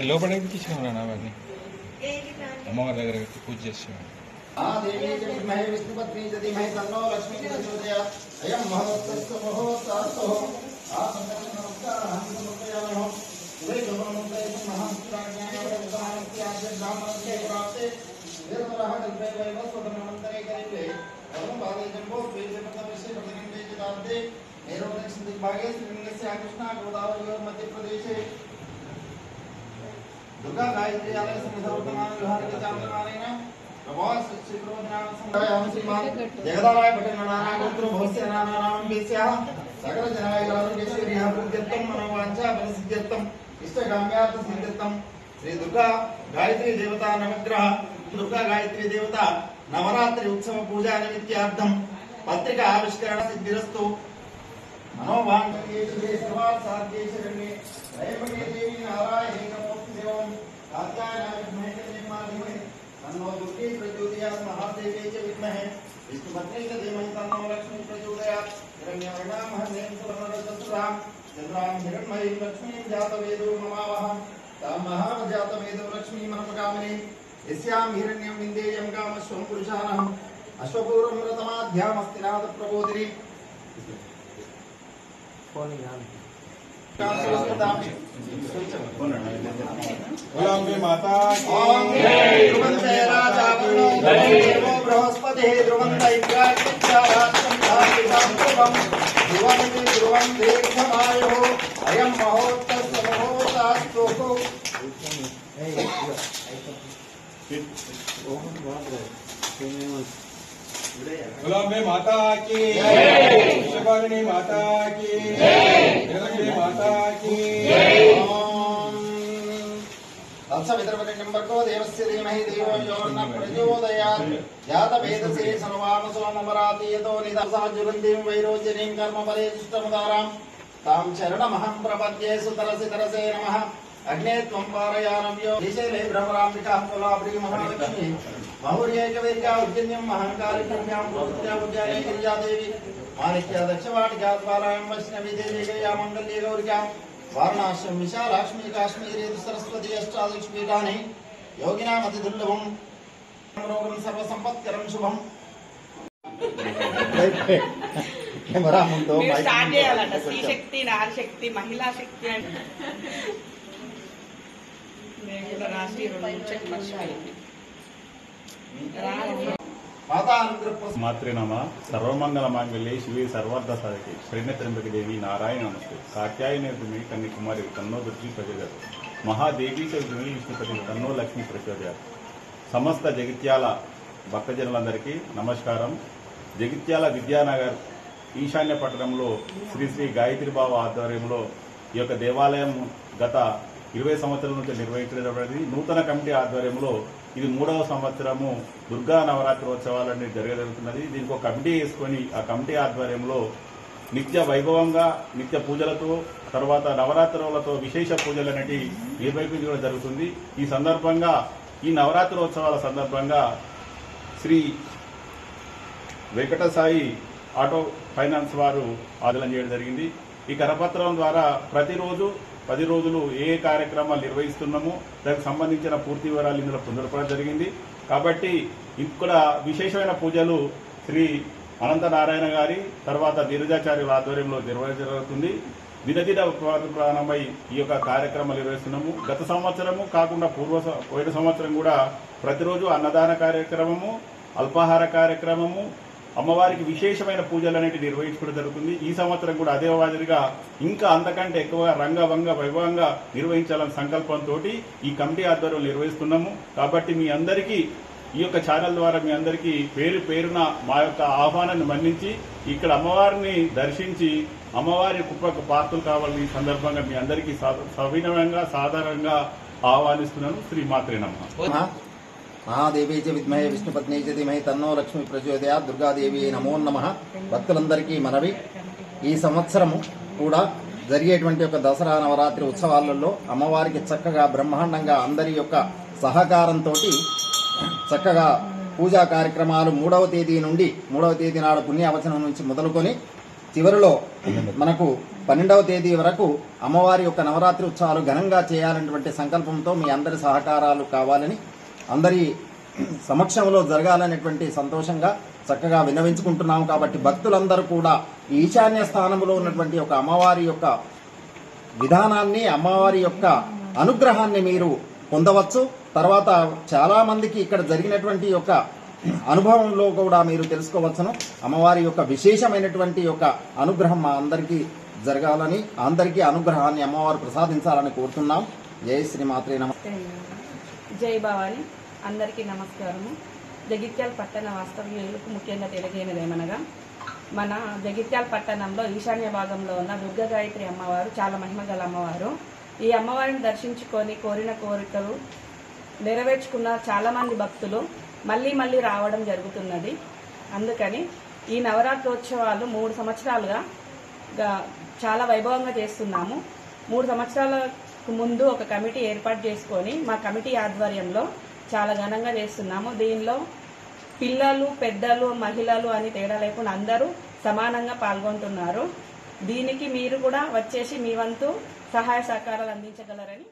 లోపలికి తీసుకున్నాను అవన్నీ అమ్మవారి దగ్గర పెట్టి పూజ చేస్తున్నాను. देवी विद्महे विष्णुपत्नी च धीमहि तन्नो लक्ष्मी प्रचोदयात् अयं महोत्सवस्य महोत्सवो मध्यप्रदेशे दुर्गा गायत्री आलय सन्निधवर्तमान विहार के चांद्रमानेन जगदाराय पठनानागोत्रो भवस्य नानानां वेस्याः सकल जनायगराजेश्वर्यः पूज्यत्वं मनोवाञ्छा फलसिद्ध्यर्थम् इष्टकाम्यार्थ सिद्ध्यर्थम् श्री दुर्गा गायत्री देवता नवग्रह दुर्गा गायत्री देवता नवरात्रि उत्सव पूजा निमित्तार्थं पत्रिका आविष्करण सिद्धिरस्तु मनोवाञ्छे सर्वार्थ साध्ये शरण्ये त्रयंबके देवी नारायणी नमोस्तुते देवं कात्यायनाय विद्महे धीमहि तन्नो दुर्गे प्रचोदयात् महादेवी च विद्महे विष्णुपत्नी च धीमहि तन्नो लक्ष्मी प्रचोदयात् हिरण्यवर्णामहं सुवर्णरजस्रां चन्द्रां हिरण्मयीं लक्ष्मीं जातवेदो नमावः तां महाजातवेदो लक्ष्मीमनपकामिनीं यस्यां हिरण्यं विन्देयं कामश्वं पुरुषाणम् अश्वपूर्वं रतमाध्यामस्तिनाथ प्रबोधिनी माता ध्रुवंते राजा देवो बृहस्पति ध्रुवंत ध्रुवंति ध्रुवं दीर्घमायुः अयं महोत्सवस्य महोत्सवस्तु गुलाबे माता की विश्वकारिणी माता की जगदम्बे माता की नंबर को देवस्य धीमहि देवो यो न प्रचोदयात् जातवेदसे सर्वामसो ममराति यतो निदसहजुरन्तीं वैरोचनीं कर्मफले दुष्टमुदारां तां शरणमहं प्रपद्ये सुतरसि तरसे नमः अग्ने त्वं पारयानव्यो दिशेले भ्रमराम्बिकाः कोलाप्री महालक्ष्मी बहुर्यैकवीर्या उज्जन्यं महङ्कारिण्यां प्रवृत्त्या उज्जयने गिरिजादेवी माणिक्या दक्षवाटिका द्वारायं वैष्णवी देवी गया मङ्गल्ये गौरिकां वारणाश्यं विशालाक्ष्मी काश्मीरे सरस्वती अष्टादशपीठानि योगिनामतिदुर्लभं रोगं सर्वसम्पत्करं शुभं కెమెరా ముందు స్టార్ట్ చేయాలంట. స్త్రీ శక్తి, నారీ శక్తి, మహిళా శక్తి అంటే मात्रे नम सर्वमंगल मांगल्ये शिवे सर्वार्थ साधके शरण्य त्र्यंबके देवी नारायण नमस्ते कात्यायने तुम्हें कन्याकुमारी तन्नो दुर्गी प्रचोदयात् महादेवी च विद्महे विष्णुपति तन्नो लक्ष्मी प्रचोदयात् समस्त जगित्याल భక్తజనులందరికీ నమస్కారం. జగిత్యాల విద్యానగర్ ఈశాన్య పట్టణంలో శ్రీ శ్రీ గాయత్రి బావ ఆధ్వర్యంలో ఈ యొక్క దేవాలయం గత 20 సంవత్సరాల నుంచి నిర్వహించబడింది. నూతన కమిటీ ఆధ్వర్యంలో ఇది 3వ సంవత్సరము దుర్గా నవరాత్రోత్సవాలన్నీ జరుగుతున్నది. దీనికి ఒక కమిటీ వేసుకొని ఆ కమిటీ ఆధ్వర్యంలో నిత్య వైభవంగా నిత్య పూజలతో తర్వాత నవరాత్రులతో విశేష పూజలు అనేవి నిర్వహించడం జరుగుతుంది. ఈ సందర్భంగా ఈ నవరాత్రోత్సవాల సందర్భంగా శ్రీ వెంకటసాయి ఆటో ఫైనాన్స్ వారు ఆందోళన చేయడం జరిగింది. ఈ కరపత్రం ద్వారా ప్రతిరోజు 10 రోజులు ఏ కార్యక్రమాలు నిర్వహిస్తున్నామో దానికి సంబంధించిన పూర్తి వివరాలు ఇందులో పొందడం జరిగింది. కాబట్టి ఇక్కడ విశేషమైన పూజలు శ్రీ అనంత నారాయణ గారి తర్వాత ధీరజాచార్యుల ఆధ్వర్యంలో నిర్వహించబడుతుంది. దినదిన ప్రారంభమై ఈ యొక్క కార్యక్రమాలు నిర్వహిస్తున్నాము. గత సంవత్సరము కాకుండా పోయిన సంవత్సరం కూడా ప్రతిరోజు అన్నదాన కార్యక్రమము, అల్పాహార కార్యక్రమము, అమ్మవారికి విశేషమైన పూజలు అనేవి నిర్వహించుకోవడం జరుగుతుంది. ఈ సంవత్సరం కూడా అదే మాదిరిగా ఇంకా అంతకంటే ఎక్కువగా రంగవంగ వైభవంగా నిర్వహించాలన్న సంకల్పంతో ఈ కమిటీ ఆధ్వర్యంలో నిర్వహిస్తున్నాము. కాబట్టి మీ అందరికీ ఈ యొక్క ఛానల్ ద్వారా మీ అందరికీ పేరు పేరున మా యొక్క ఆహ్వానాన్ని మన్నించి ఇక్కడ అమ్మవారిని దర్శించి అమ్మవారి కృపకు పాత్రలు కావాలని ఈ సందర్భంగా మీ అందరికీ సవినయంగా సాధారణంగా ఆహ్వానిస్తున్నాను. శ్రీ మాత్రే నమః. महादेवी च विद्महे विष्णुपत्नी च धीमहि तन्नो लक्ष्मी प्रचोदयात् दुर्गादेवी नमो नमः. భక్తులందరికీ మనవి, ఈ సంవత్సరము కూడా జరిగేటువంటి ఒక దసరా నవరాత్రి ఉత్సవాలలో అమ్మవారికి చక్కగా బ్రహ్మాండంగా అందరి యొక్క సహకారంతో చక్కగా పూజా కార్యక్రమాలు 3వ తేదీ నుండి 3వ తేదీ నాడు పుణ్యావచనం నుంచి మొదలుకొని చివరిలో మనకు 12వ తేదీ వరకు అమ్మవారి యొక్క నవరాత్రి ఉత్సవాలు ఘనంగా చేయాలనేటువంటి సంకల్పంతో మీ అందరి సహకారాలు కావాలని, అందరి సమక్షంలో జరగాలనేటువంటి సంతోషంగా చక్కగా విన్నవించుకుంటున్నాం. కాబట్టి భక్తులందరూ కూడా ఈశాన్య స్థానంలో ఉన్నటువంటి ఒక అమ్మవారి యొక్క విధానాన్ని, అమ్మవారి యొక్క అనుగ్రహాన్ని మీరు పొందవచ్చు. తర్వాత చాలా మందికి ఇక్కడ జరిగినటువంటి యొక్క అనుభవంలో కూడా మీరు తెలుసుకోవచ్చును. అమ్మవారి యొక్క విశేషమైనటువంటి యొక్క అనుగ్రహం మా అందరికీ జరగాలని, అందరికీ అనుగ్రహాన్ని అమ్మవారు ప్రసాదించాలని కోరుతున్నాం. జై శ్రీ మాత్రే నమః. జై భవాని. అందరికీ నమస్కారము. జగిత్యాల పట్టణ వాస్తవ్యులకు ముఖ్యంగా తెలియజేయనిదేమనగా, మన జగిత్యాల పట్టణంలో ఈశాన్య భాగంలో ఉన్న దుర్గా గాయత్రి అమ్మవారు చాలా మహిమగల అమ్మవారు. ఈ అమ్మవారిని దర్శించుకొని కోరిన కోరికలు నెరవేర్చుకున్న చాలామంది భక్తులు మళ్ళీ మళ్ళీ రావడం జరుగుతున్నది. అందుకని ఈ నవరాత్రోత్సవాలు 3 సంవత్సరాలుగా చాలా వైభవంగా చేస్తున్నాము. 3 సంవత్సరాలకు ముందు ఒక కమిటీ ఏర్పాటు చేసుకొని మా కమిటీ ఆధ్వర్యంలో చాలా ఘనంగా చేస్తున్నాము. దీనిలో పిల్లలు, పెద్దలు, మహిళలు అని తేడా లేకుండా అందరూ సమానంగా పాల్గొంటున్నారు. దీనికి మీరు కూడా వచ్చేసి మీ వంతు సహాయ సహకారాలు అందించగలరని